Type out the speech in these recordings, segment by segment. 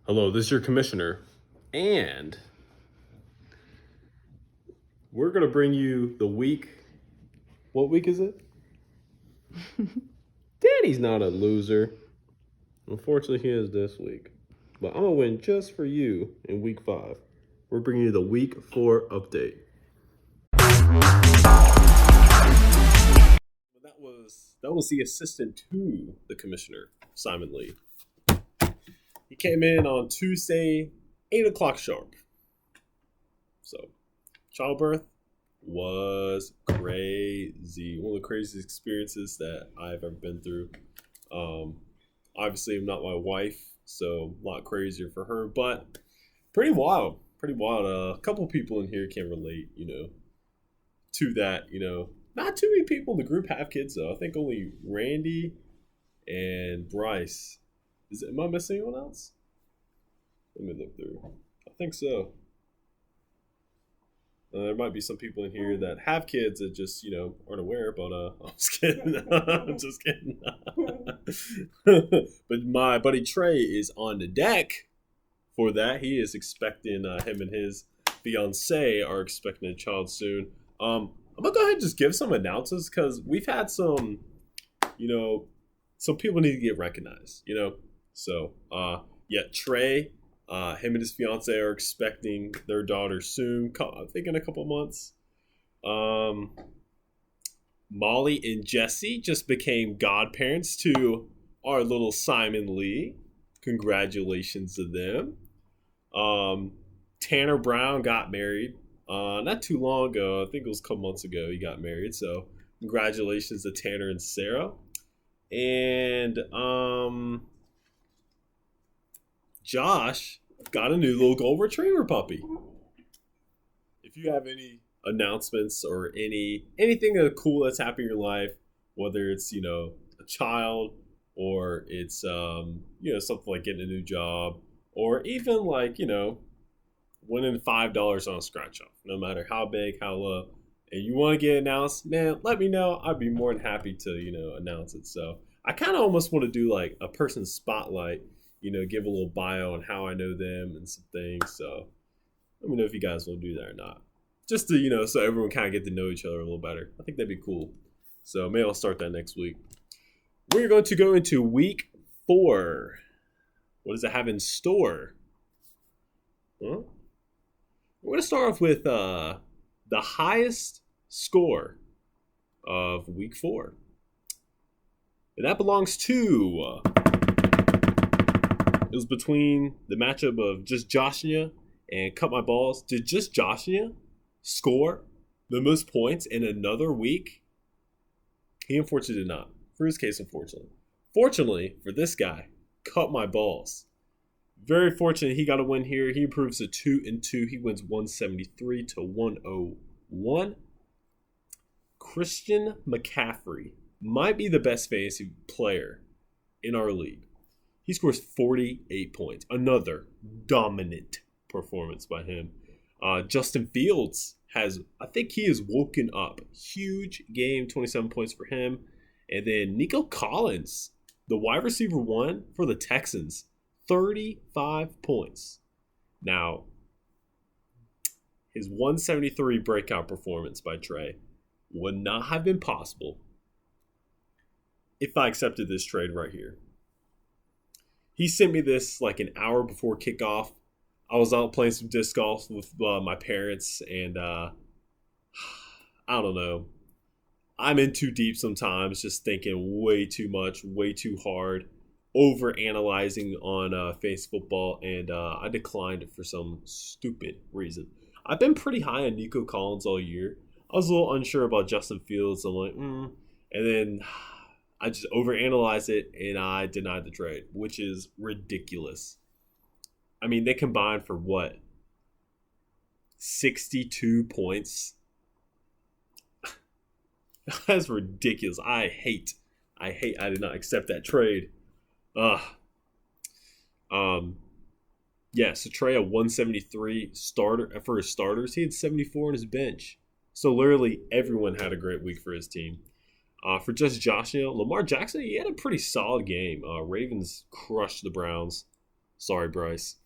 Hello, this is your commissioner, and we're going to bring you the week. What week is it? Danny's not a loser. Unfortunately, he is this week. But I'm going to win just for you in week 5. We're bringing you the week 4 update. That was the assistant to the commissioner, Simon Lee. He came in on Tuesday, 8 o'clock sharp. So, childbirth was crazy. One of the craziest experiences that I've ever been through. Obviously, I'm not my wife, so a lot crazier for her, but pretty wild. Pretty wild. A couple people in here can relate, to that. Not too many people in the group have kids, though. I think only Randy and Bryce. Am I missing anyone else? Let me look through. I think so. There might be some people in here that have kids that just, aren't aware, but I'm just kidding. I'm just kidding. But my buddy Trey is on the deck for that. He is expecting, him and his fiance are expecting a child soon. I'm going to go ahead and just give some announcements because we've had some people need to get recognized, So, Trey, him and his fiance are expecting their daughter soon. I think in a couple months. Molly and Jesse just became godparents to our little Simon Lee. Congratulations to them. Tanner Brown got married not too long ago. I think it was a couple months ago he got married. So congratulations to Tanner and Sarah. And Josh got a new little gold retriever puppy. If you have any announcements or anything cool that's happening in your life, whether it's a child or it's something like getting a new job or even like winning $5 on a scratch off, no matter how big, how low, and you want to get announced, man, let me know. I'd be more than happy to announce it. So I kind of almost want to do like a person's spotlight. Give a little bio on how I know them and some things. So let me know if you guys want to do that or not. Just to, so everyone kind of get to know each other a little better. I think that'd be cool. So maybe I'll start that next week. We're going to go into week 4. What does it have in store? Well, we're going to start off with the highest score of week 4. And that belongs to... it was between the matchup of Just Joshua and Cut My Balls. Did Just Joshua score the most points in another week? He unfortunately did not. For his case, unfortunately. Fortunately for this guy, Cut My Balls. Very fortunate he got a win here. He improves to 2-2. He wins 173 to 101. Christian McCaffrey might be the best fantasy player in our league. He scores 48 points. Another dominant performance by him. Justin Fields I think he has woken up. Huge game, 27 points for him. And then Nico Collins, the wide receiver 1 for the Texans, 35 points. Now, his 173 breakout performance by Trey would not have been possible if I accepted this trade right here. He sent me this like an hour before kickoff. I was out playing some disc golf with my parents, and I don't know. I'm in too deep sometimes, just thinking way too much, way too hard, over analyzing on fantasy football, and I declined it for some stupid reason. I've been pretty high on Nico Collins all year. I was a little unsure about Justin Fields. I'm like, and then I just overanalyzed it, and I denied the trade, which is ridiculous. I mean, they combined for what? 62 points? That's ridiculous. I did not accept that trade. So Trey a 173 starter for his starters. He had 74 on his bench. So literally everyone had a great week for his team. For just Josh, Lamar Jackson, he had a pretty solid game. Ravens crushed the Browns. Sorry, Bryce.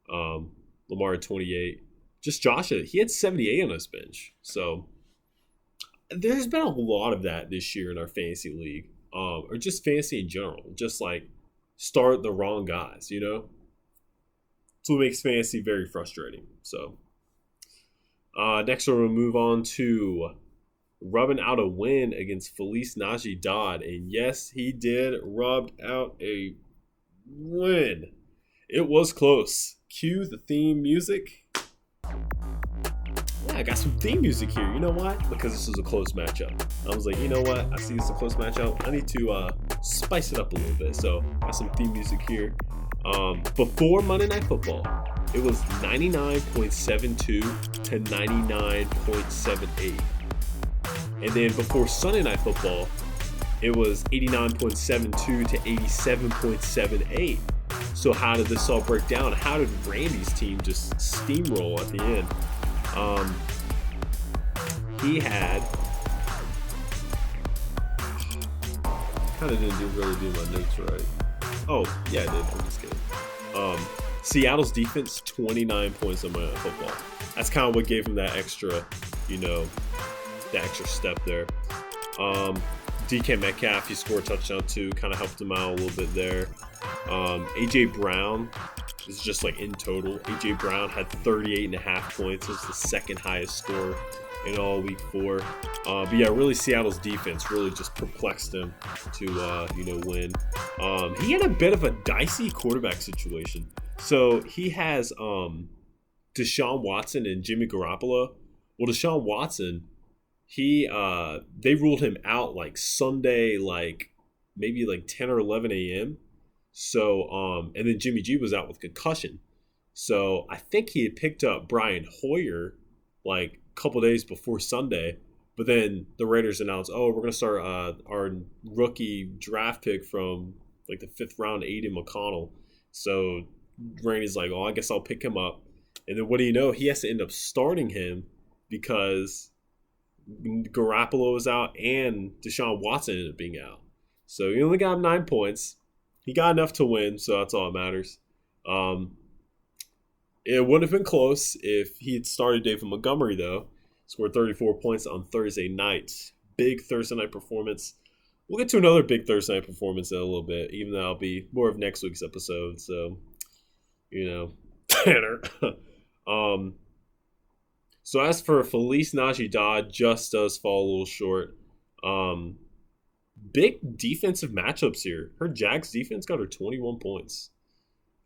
Lamar at 28. Just Josh, he had 78 on his bench. So there's been a lot of that this year in our fantasy league, or just fantasy in general. Just like start the wrong guys, you know? So it makes fantasy very frustrating. So next we're going to move on to rubbing out a win against Felice Najee Dodd. And yes, he did rub out a win. It was close. Cue the theme music. Yeah, I got some theme music here. You know why? Because this was a close matchup. I was like, you know what? I see this is a close matchup. I need to spice it up a little bit. So I got some theme music here. Before Monday Night Football, it was 99.72 to 99.78. And then before Sunday Night Football, it was 89.72 to 87.78. So how did this all break down? How did Randy's team just steamroll at the end? He had kind of didn't really do my notes right. Oh, yeah, I did. I'm just kidding. Seattle's defense, 29 points on Monday Night Football. That's kind of what gave him that extra, that extra step there. DK Metcalf, he scored a touchdown too, kind of helped him out a little bit there. AJ Brown is just like in total. AJ Brown had 38.5 points. It was the second highest score in all week 4. But yeah, really Seattle's defense really just perplexed him to, win. He had a bit of a dicey quarterback situation. So he has Deshaun Watson and Jimmy Garoppolo. Well, Deshaun Watson, they ruled him out like Sunday, maybe 10 or 11 a.m. So, and then Jimmy G was out with concussion. So I think he had picked up Brian Hoyer a couple days before Sunday. But then the Raiders announced, we're going to start our rookie draft pick from the 5th round, Aiden McConnell. So Randy's like, I guess I'll pick him up. And then what do you know? He has to end up starting him because Garoppolo was out and Deshaun Watson ended up being out. So he only got him 9 points. He got enough to win, so that's all that matters. It wouldn't have been close if he had started David Montgomery, though. Scored 34 points on Thursday night. Big Thursday night performance. We'll get to another big Thursday night performance in a little bit, even though that'll be more of next week's episode. So, Tanner. So as for Felice Najee Dodd, just does fall a little short. Big defensive matchups here. Her Jags defense got her 21 points.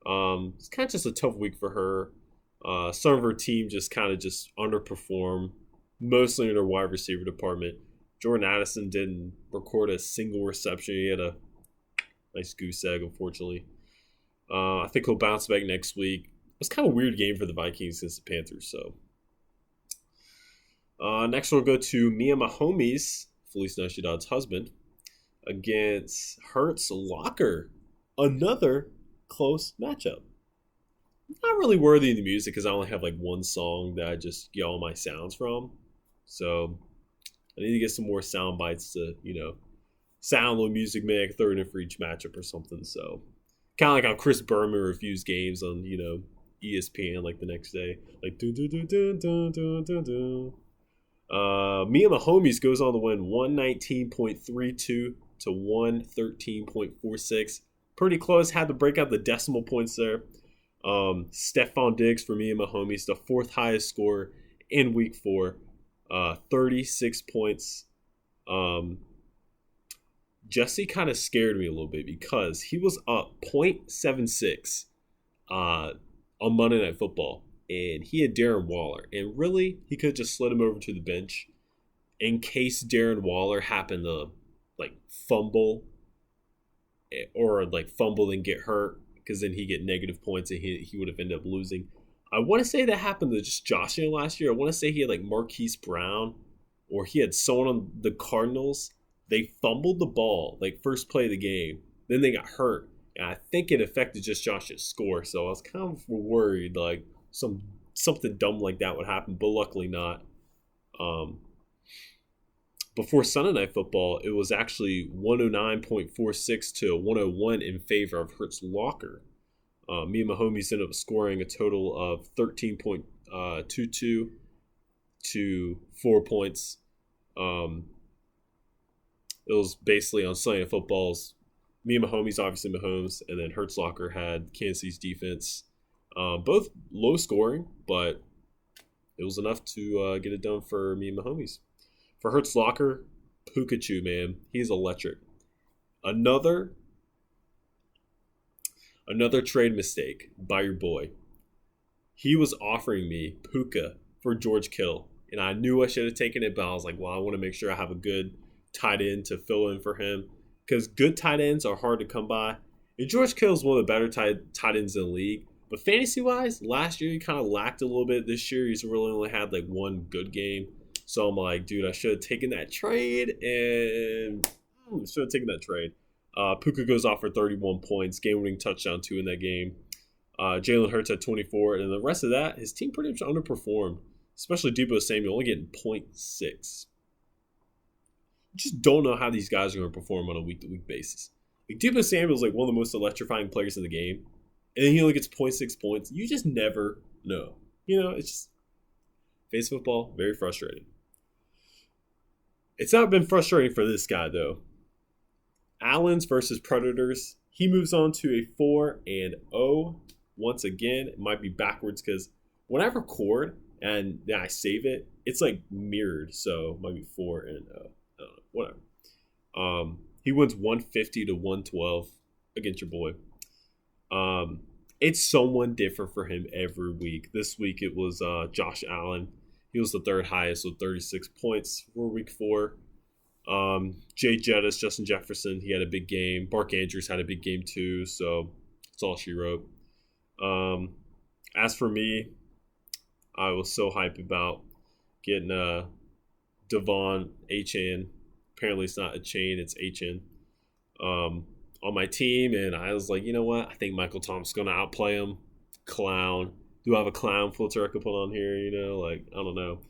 It's kind of just a tough week for her. Some of her team just underperform, mostly in her wide receiver department. Jordan Addison didn't record a single reception. He had a nice goose egg, unfortunately. I think he'll bounce back next week. It was kind of a weird game for the Vikings against the Panthers. So next we'll go to Mia Mahomes, Felice Najee Dodd's husband, against Hurts Locker. Another close matchup. Not really worthy of the music because I only have one song that I just get all my sounds from. So I need to get some more sound bites to, sound a little music, maybe I can throw it in for each matchup or something. So kind of like how Chris Berman reviews games on, ESPN the next day. Mia Mahomes goes on to win 119.32 to 113.46. Pretty close. Had to break out the decimal points there. Stephon Diggs for Mia Mahomes, the 4th highest score in week 4. 36 points. Jesse kind of scared me a little bit because he was up 0.76 on Monday Night Football. And he had Darren Waller. And really, he could have just slid him over to the bench in case Darren Waller happened to, fumble or, fumble and get hurt. Because then he'd get negative points and he would have ended up losing. I want to say that happened to just Josh Allen last year. I want to say he had, Marquise Brown. Or he had someone on the Cardinals. They fumbled the ball, first play of the game. Then they got hurt. And I think it affected just Josh's score. So I was kind of worried, something dumb like that would happen, but luckily not. Before Sunday Night Football, it was actually 109.46 to 101 in favor of Hurts Locker. Me and my homies ended up scoring a total of 13.22 to 4 points. It was basically on Sunday Night Football's. Me and my homies, obviously Mahomes, and then Hertzlocker had Kansas City's defense. Both low scoring, but it was enough to get it done for me and my homies. For Hertzlocker, Pikachu, man, he's electric. Another trade mistake by your boy. He was offering me Puka for George Kittle, and I knew I should have taken it, but I was like, well, I want to make sure I have a good tight end to fill in for him, because good tight ends are hard to come by. And George Kittle is one of the better tight ends in the league. But fantasy-wise, last year he kind of lacked a little bit. This year he's really only had like one good game. So I'm like, dude, I should have taken that trade. And should have taken that trade. Puka goes off for 31 points, game-winning touchdown 2 in that game. Jalen Hurts had 24. And the rest of that, his team pretty much underperformed. Especially Deebo Samuel only getting 0.6. Just don't know how these guys are going to perform on a week-to-week basis. Like, Deebo Samuel is like one of the most electrifying players in the game. And he only gets 0.6 points. You just never know. You know, it's just face football, very frustrating. It's not been frustrating for this guy, though. Allens versus Predators. He moves on to a 4-0. Once again, it might be backwards because when I record and then I save it, it's like mirrored. So it might be 4-0. I don't know, whatever. He wins 150 to 112 against your boy. It's someone different for him every week. This week it was Josh Allen. He was the third highest with 36 points for week 4. Jay Jettis, Justin Jefferson, he had a big game. Mark Andrews had a big game too, so that's all she wrote. As for me, I was so hyped about getting Devon Achane. Apparently it's not a chain, it's Achane. On my team, and I was like, you know what? I think Michael Thomas is going to outplay him. Clown. Do I have a clown filter I could put on here? You know, like, I don't know.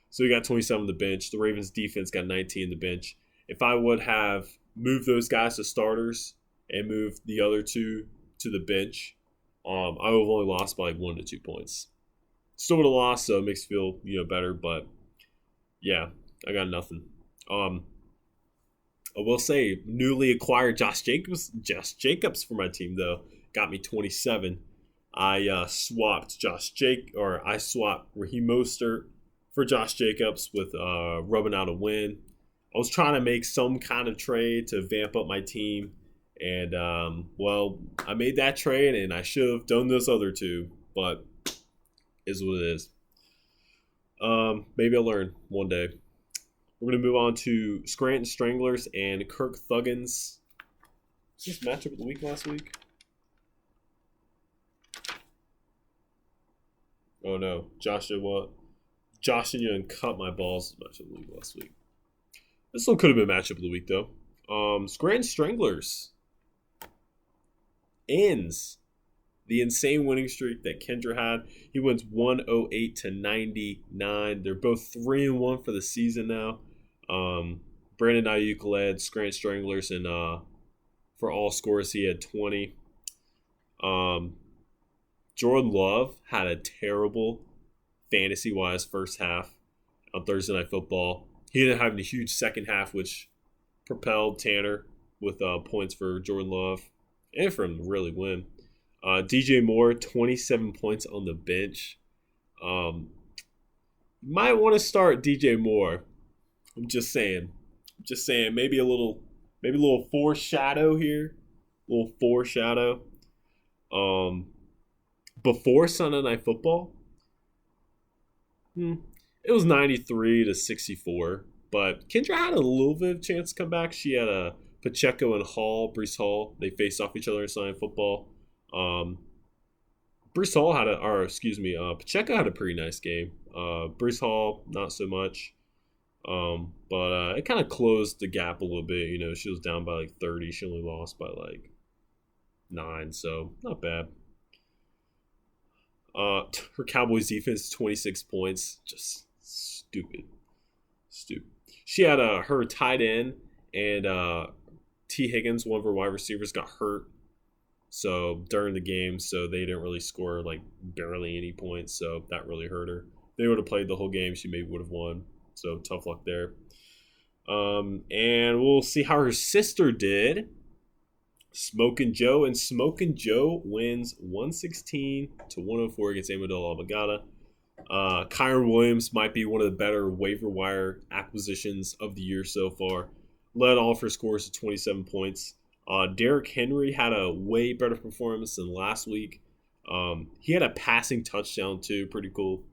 So he got 27 on the bench. The Ravens defense got 19 on the bench. If I would have moved those guys to starters and moved the other two to the bench, I would have only lost by like 1 to 2 points. Still would have lost, so it makes me feel, better, but yeah, I got nothing. I will say, newly acquired Josh Jacobs for my team, though, got me 27. I swapped Raheem Mostert for Josh Jacobs with rubbing out a win. I was trying to make some kind of trade to vamp up my team, and, I made that trade, and I should have done those other two, but is what it is. Maybe I'll learn one day. We're going to move on to Scranton Stranglers and Kirk Thuggins. Is this matchup of the week last week? Oh no, Josh and you and cut my balls matchup of the week last week. This one could have been matchup of the week though. Scranton Stranglers ends the insane winning streak that Kendra had. He wins 108 to 99. They're both 3-1 for the season now. Brandon Ayuk led Scranton Stranglers, and for all scores he had 20. Jordan Love had a terrible fantasy-wise first half on Thursday Night Football. He didn't have a huge second half, which propelled Tanner with points for Jordan Love and for him to really win. DJ Moore, 27 points on the bench. Might want to start DJ Moore. I'm just saying. Maybe a little foreshadow here. A little foreshadow. Before Sunday Night Football, it was 93 to 64. But Kendra had a little bit of chance to come back. She had a Pacheco and Brees Hall. They faced off each other in Sunday Night Football. Pacheco had a pretty nice game. Brees Hall, not so much. But it kind of closed the gap a little bit. She was down by like 30. She only lost by like 9, so not bad. Her Cowboys defense, 26 points. Just stupid. She had her tight end and T. Higgins, one of her wide receivers, got hurt. So during the game, so they didn't really score like barely any points. So that really hurt her. If they would have played the whole game, she maybe would have won. So tough luck there. And we'll see how her sister did. Smokin' Joe, and Smokin' Joe wins 116-104 against Amendola Abagada. Kyron Williams might be one of the better waiver wire acquisitions of the year so far. Led all of her scores to 27 points. Derrick Henry had a way better performance than last week. He had a passing touchdown too, pretty cool.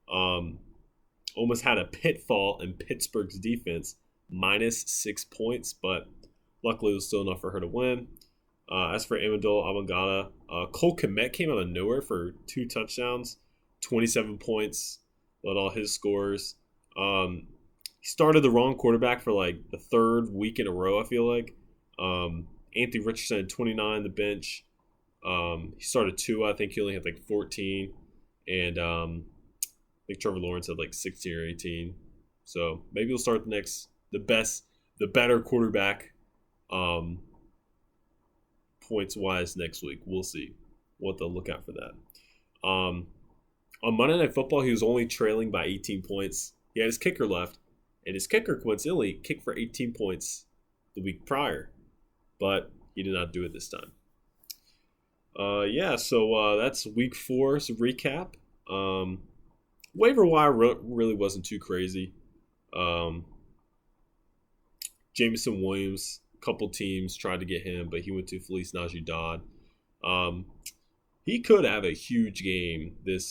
Almost had a pitfall in Pittsburgh's defense, -6 points, but luckily it was still enough for her to win. As for Amendola Abagada, Cole Kmet came out of nowhere for 2 touchdowns, 27 points, led all his scores. He started the wrong quarterback for like the 3rd week in a row, I feel like. Anthony Richardson had 29 on the bench. He started 2. I think he only had like 14. And I think Trevor Lawrence had like 16 or 18. So maybe he'll start the better quarterback points-wise next week. We'll see. We'll have to look out for that. On Monday Night Football, he was only trailing by 18 points. He had his kicker left, and his kicker coincidentally kicked for 18 points the week prior, but he did not do it this time. So that's Week 4's recap. Waiver wire really wasn't too crazy. Jameson Williams, a couple teams tried to get him, but he went to Felice Najee-Dodd. He could have a huge game this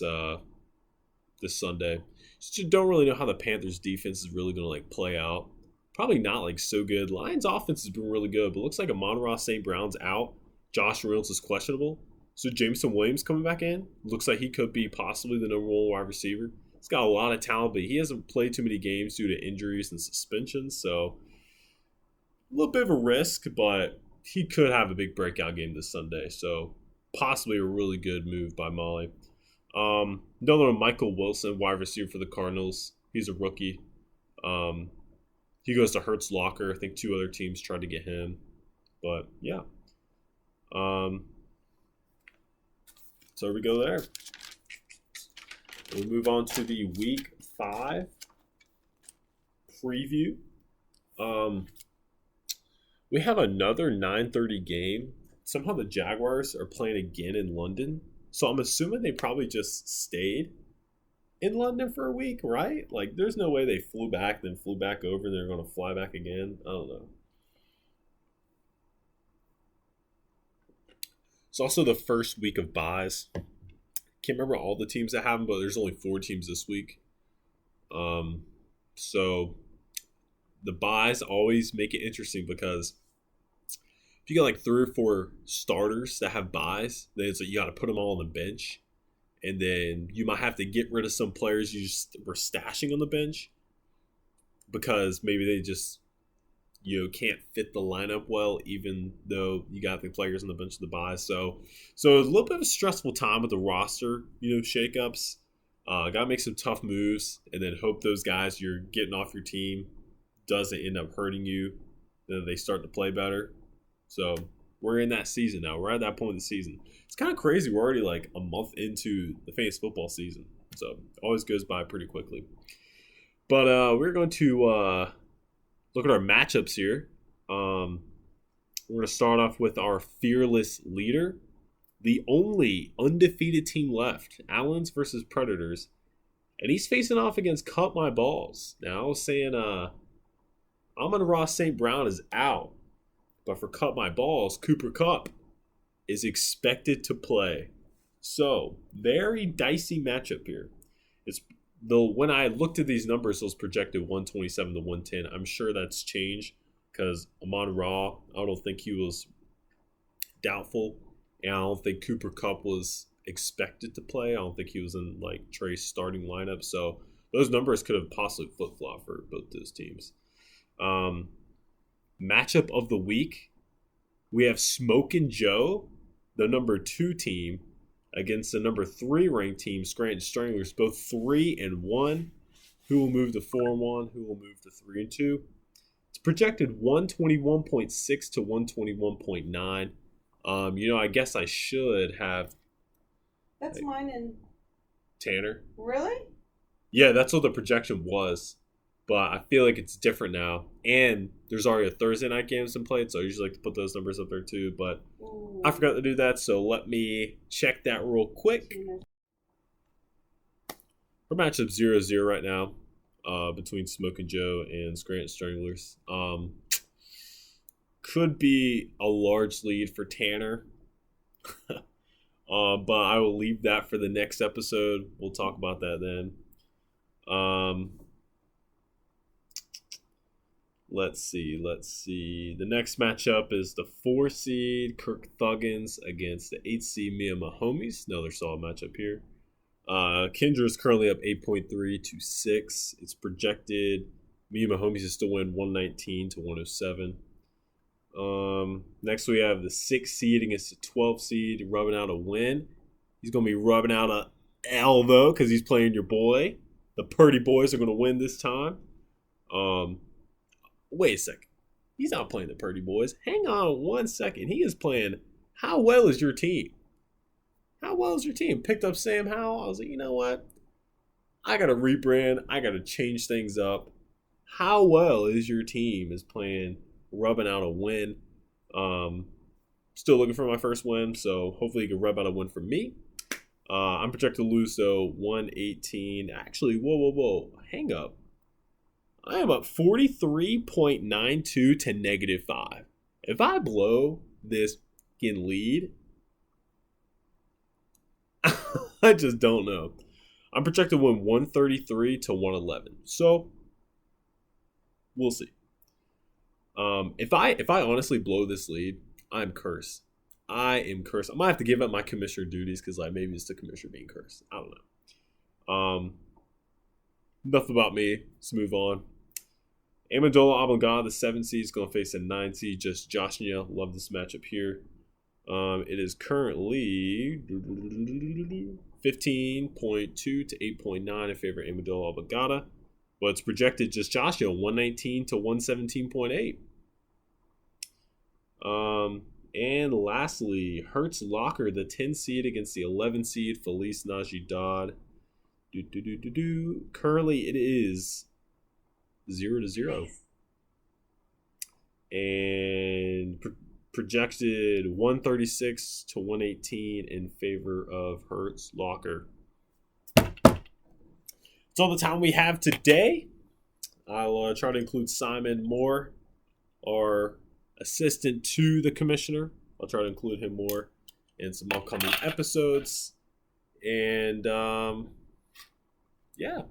Sunday. Just don't really know how the Panthers defense is really going to like play out. Probably not like so good. Lions offense has been really good, but looks like Amon-Ra St. Brown's out. Josh Reynolds is questionable. So Jameson Williams coming back in. Looks like he could be possibly the number 1 wide receiver. He's got a lot of talent, but he hasn't played too many games due to injuries and suspensions. So a little bit of a risk, but he could have a big breakout game this Sunday. So possibly a really good move by Molly. Another one, Michael Wilson, wide receiver for the Cardinals. He's a rookie. He goes to Hertz Locker. I think 2 other teams tried to get him. But, yeah. So we go there. We'll move on to the Week 5 preview. We have another 9:30 game. Somehow the Jaguars are playing again in London. So I'm assuming they probably just stayed in London for a week, right? Like, there's no way they flew back, then flew back over, and they're going to fly back again. I don't know. It's also the first week of buys. Can't remember all the teams that have them, but there's only 4 teams this week. So the buys always make it interesting because if you got like 3 or 4 starters that have buys, then it's like you got to put them all on the bench. And then you might have to get rid of some players you just were stashing on the bench because maybe they just can't fit the lineup well, even though you got the players on the bench of the buys. So it's a little bit of a stressful time with the roster, shakeups. Got to make some tough moves and then hope those guys you're getting off your team doesn't end up hurting you. Then they start to play better. So we're in that season now. We're at that point in the season. It's kind of crazy. We're already like a month into the fantasy football season. So it always goes by pretty quickly. But we're going to look at our matchups here. We're going to start off with our fearless leader. The only undefeated team left. Allens versus Predators. And he's facing off against Cut My Balls. Now I was saying Amon-Ra St. Brown is out. But for Cut My Balls, Cooper Kupp is expected to play. So, very dicey matchup here. When I looked at these numbers, it was projected 127 to 110. I'm sure that's changed because Amon-Ra, I don't think he was doubtful. And I don't think Cooper Kupp was expected to play. I don't think he was in like Trey's starting lineup. So, those numbers could have possibly flip-flopped for both those teams. Matchup of the week, we have Smokin' Joe, the number 2 team, against the number 3 ranked team, Scranton Stranglers, both 3-1. Who will move to 4-1? Who will move to 3-2? It's projected 121.6 to 121.9. I guess I should have. That's mine and Tanner. really? Yeah, that's what the projection was. But I feel like it's different now. And there's already a Thursday night games in play, so I usually like to put those numbers up there too. But Ooh. I forgot to do that, so let me check that real quick. Our matchup 0-0 right now between Smoking Joe and Scranton Stranglers. Could be a large lead for Tanner. But I will leave that for the next episode. We'll talk about that then. Let's see. The next matchup is the 4 seed Kirk Thuggins against the 8 seed Me and My Homies. Another solid matchup here. Kendra is currently up 8.3 to 6. It's projected Me and My Homies is to win 119 to 107. Next we have the 6 seed against the 12 seed rubbing out a win. He's going to be rubbing out a L though because he's playing your boy. The Purdy boys are going to win this time. Wait a second. He's not playing the Purdy boys. Hang on 1 second. He is playing How Well Is Your Team? How well is your team? Picked up Sam Howell. I was like, you know what? I got to rebrand. I got to change things up. How Well Is Your Team is playing rubbing out a win. Still looking for my first win, so hopefully you can rub out a win for me. I'm projected to lose, though, 118. Actually, whoa. Hang up. I am up 43.92 to -5. If I blow this fucking lead, I just don't know. I'm projected to win 133 to 111. So, we'll see. If I honestly blow this lead, I'm cursed. I am cursed. I might have to give up my commissioner duties because maybe it's the commissioner being cursed. I don't know. Enough about me. Let's move on. Amendola Oblongata, the 7 seed, is going to face a 9 seed. Just Josh Nia. Love this matchup here. It is currently 15.2 to 8.9 in favor of Amendola Oblongata. But it's projected just Joshua 119 to 117.8. And lastly, Hertz Locker, the 10 seed against the 11 seed, Felice Najee Dodd. Currently it is 0-0. And projected 136 to 118 in favor of Hertz Locker. That's all the time we have today. I'll try to include Simon more, our assistant to the commissioner. I'll try to include him more in some upcoming episodes. And yeah.